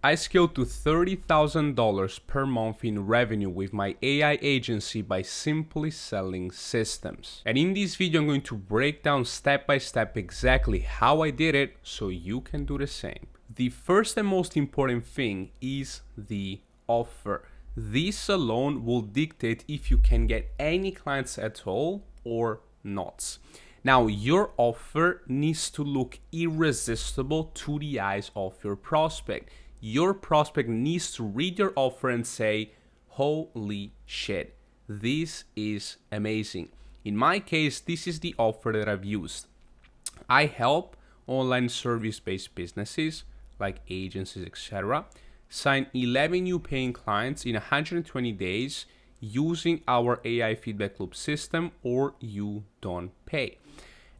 I scaled to $30,000 per month in revenue with my AI agency by simply selling systems. And in this video, I'm going to break down step by step exactly how I did it so you can do the same. The first and most important thing is the offer. This alone will dictate if you can get any clients at all or not. Now, your offer needs to look irresistible to the eyes of your prospect. Your prospect needs to read your offer and say, holy shit, this is amazing. In my case, this is the offer that I've used. I help online service-based businesses like agencies, etc., sign 11 new paying clients in 120 days using our AI feedback loop system, or you don't pay.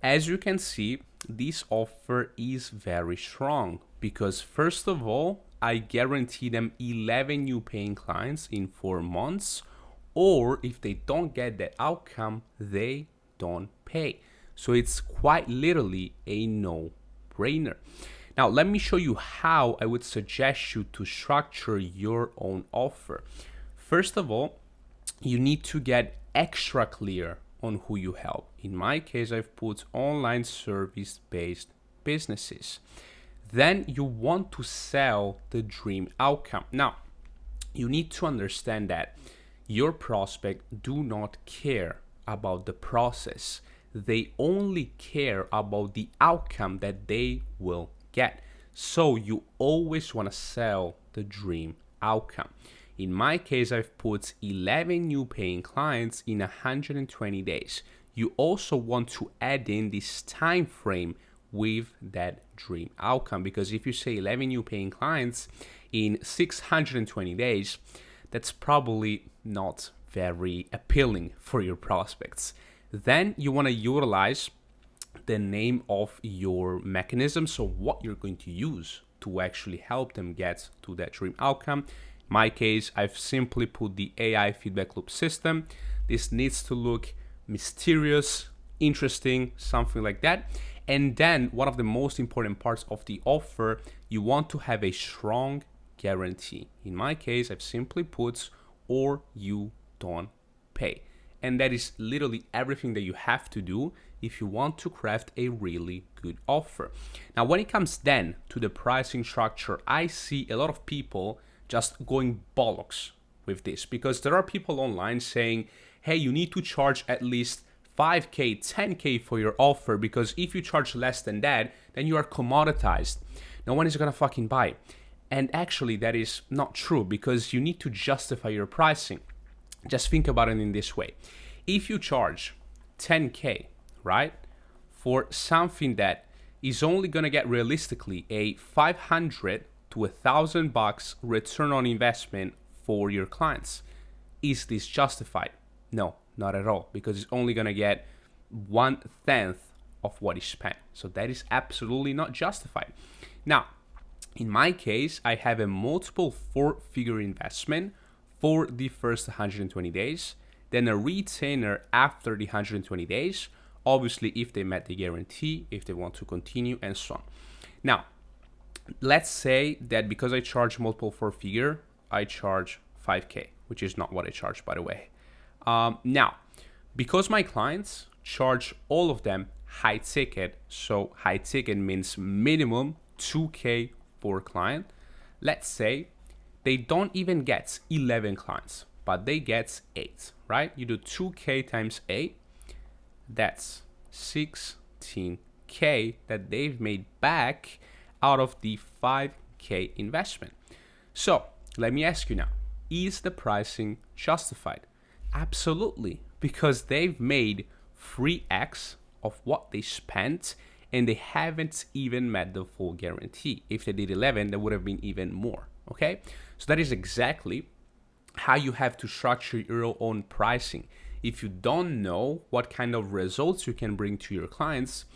As you can see, this offer is very strong because first of all, I guarantee them 11 new paying clients in 4 months, or if they don't get that outcome, they don't pay. So it's quite literally a no-brainer. Now, let me show you how I would suggest you to structure your own offer. First of all, you need to get extra clear on who you help. In my case, I've put online service-based businesses. Then you want to sell the dream outcome. Now, you need to understand that your prospect do not care about the process. They only care about the outcome that they will get. So you always want to sell the dream outcome. In my case, I've put 11 new paying clients in 120 days. You also want to add in this time frame with that dream outcome, because if you say 11 new paying clients in 620 days, that's probably not very appealing for your prospects. Then you want to utilize the name of your mechanism, so what you're going to use to actually help them get to that dream outcome. In my case, I've simply put the AI feedback loop system. This needs to look mysterious, interesting, something like that. And then one of the most important parts of the offer, you want to have a strong guarantee. In my case, I've simply put, or you don't pay. And that is literally everything that you have to do if you want to craft a really good offer. Now, when it comes then to the pricing structure, I see a lot of people just going bollocks with this, because there are people online saying, hey, you need to charge at least 5K, 10K for your offer, because if you charge less than that, then you are commoditized. No one is gonna fucking buy. And actually, that is not true, because you need to justify your pricing. Just think about it in this way. If you charge 10K, right, for something that is only gonna get realistically a 500 to $1,000 return on investment for your clients, is this justified? No, not at all, because it's only gonna get 1/10 of what is spent. So that is absolutely not justified. Now, in my case, I have a multiple 4-figure investment for the first 120 days, then a retainer after the 120 days, obviously if they met the guarantee, if they want to continue, and so on. Now, let's say that because I charge multiple 4-figure, I charge 5K, which is not what I charge, by the way. Now, because my clients charge all of them high ticket, so high ticket means minimum 2K for client. Let's say they don't even get 11 clients, but they get 8, right? You do 2K times 8, that's 16K that they've made back out of the 5K investment. So let me ask you now, is the pricing justified? Absolutely, because they've made 3x of what they spent and they haven't even met the full guarantee. If they did 11, that would have been even more, okay? So that is exactly how you have to structure your own pricing. If you don't know what kind of results you can bring to your clients,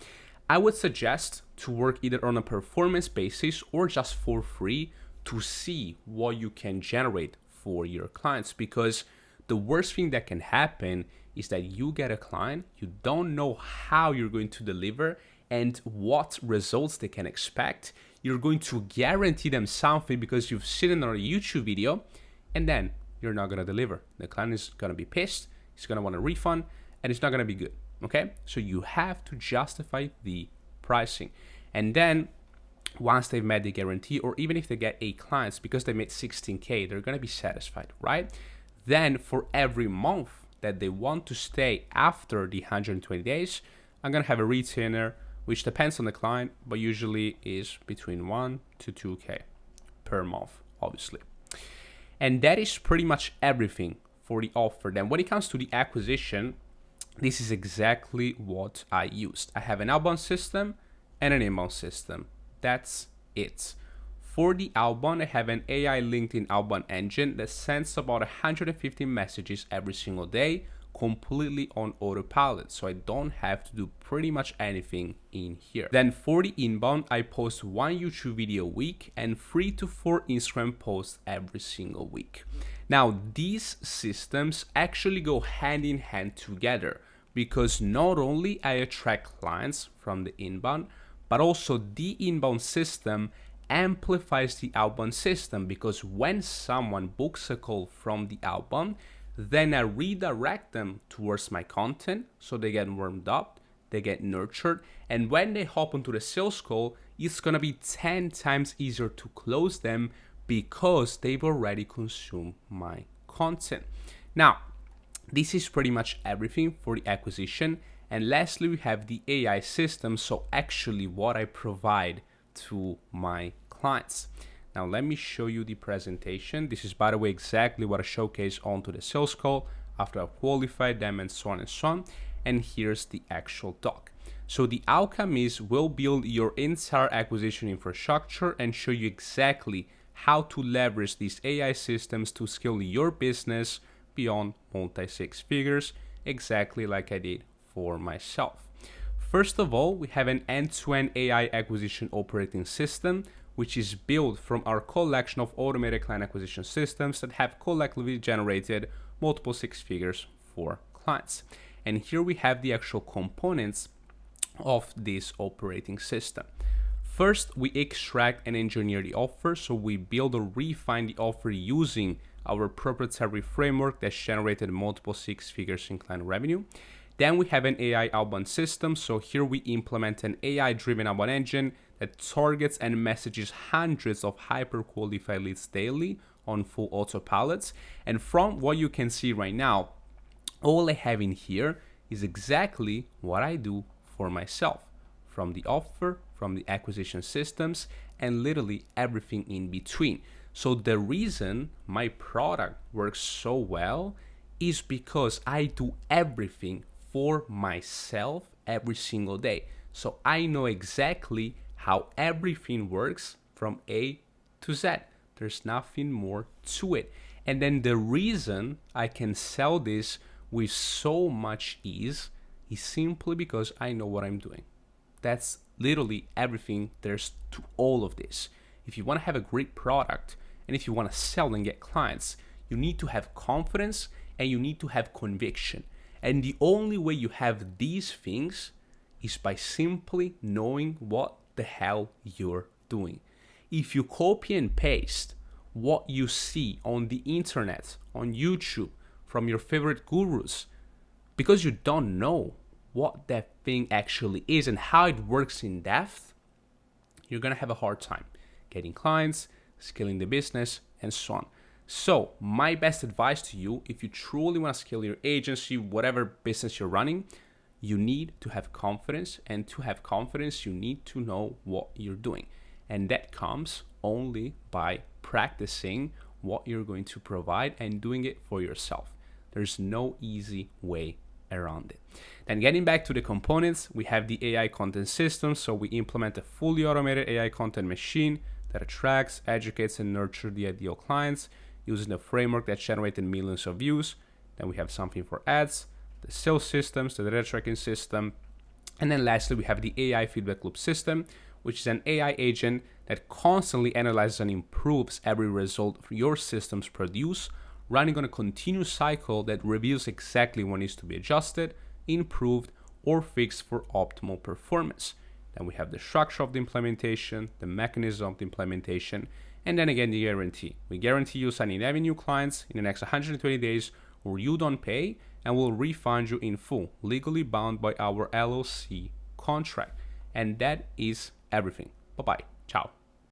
I would suggest to work either on a performance basis or just for free to see what you can generate for your clients, because the worst thing that can happen is that you get a client, you don't know how you're going to deliver and what results they can expect. you're going to guarantee them something because you've seen it on a YouTube video, and then you're not going to deliver. The client is going to be pissed, he's going to want a refund, and it's not going to be good, okay? So you have to justify the pricing. And then once they've met the guarantee, or even if they get 8 clients, because they made 16K, they're going to be satisfied, right? Then for every month that they want to stay after the 120 days, I'm going to have a retainer, which depends on the client, but usually is between 1 to 2K per month, obviously. And that is pretty much everything for the offer. Then when it comes to the acquisition, this is exactly what I used. I have an outbound system and an inbound system. That's it. For the outbound, I have an AI LinkedIn outbound engine that sends about 150 messages every single day, completely on autopilot, so I don't have to do pretty much anything in here. Then for the inbound, I post 1 YouTube video a week and 3 to 4 Instagram posts every single week. Now, these systems actually go hand in hand together, because not only I attract clients from the inbound, but also the inbound system amplifies the outbound system, because when someone books a call from the outbound, then I redirect them towards my content, so they get warmed up, they get nurtured, and when they hop onto the sales call, it's gonna be 10 times easier to close them because they've already consumed my content. Now, this is pretty much everything for the acquisition. And lastly, we have the AI system, so actually what I provide to my clients. Now let me show you the presentation. This is, by the way, exactly what I showcase onto the sales call after I've qualified them and so on and so on. And here's the actual doc. So the outcome is we'll build your entire acquisition infrastructure and show you exactly how to leverage these AI systems to scale your business beyond multi-6 figures, exactly like I did for myself. First of all, we have an end-to-end AI acquisition operating system, which is built from our collection of automated client acquisition systems that have collectively generated multiple 6 figures for clients. And here we have the actual components of this operating system. First, we extract and engineer the offer, so we build or refine the offer using our proprietary framework that's generated multiple 6 figures in client revenue. Then we have an AI outbound system. So here we implement an AI-driven outbound engine that targets and messages hundreds of hyper-qualified leads daily on full autopilots. And from what you can see right now, all I have in here is exactly what I do for myself, from the offer, from the acquisition systems, and literally everything in between. So the reason my product works so well is because I do everything for myself every single day. So I know exactly how everything works from A to Z. There's nothing more to it. And then the reason I can sell this with so much ease is simply because I know what I'm doing. That's literally everything there's to all of this. If you want to have a great product and if you want to sell and get clients, you need to have confidence and you need to have conviction. And the only way you have these things is by simply knowing what the hell you're doing. If you copy and paste what you see on the internet, on YouTube, from your favorite gurus, because you don't know what that thing actually is and how it works in depth, you're gonna have a hard time getting clients, scaling the business, and so on. So my best advice to you, if you truly want to scale your agency, whatever business you're running, you need to have confidence, and to have confidence, you need to know what you're doing. And that comes only by practicing what you're going to provide and doing it for yourself. There's no easy way around it. Then getting back to the components, we have the AI content system. So we implement a fully automated AI content machine that attracts, educates, and nurtures the ideal clients using a framework that generated millions of views. Then we have something for ads, the sales systems, the data tracking system. And then lastly, we have the AI feedback loop system, which is an AI agent that constantly analyzes and improves every result your systems produce, running on a continuous cycle that reveals exactly what needs to be adjusted, improved, or fixed for optimal performance. Then we have the structure of the implementation, the mechanism of the implementation, and then again the guarantee. We guarantee you signing 11 new clients in the next 120 days or you don't pay, and we'll refund you in full, legally bound by our LOC contract. And that is everything. Bye-bye. Ciao.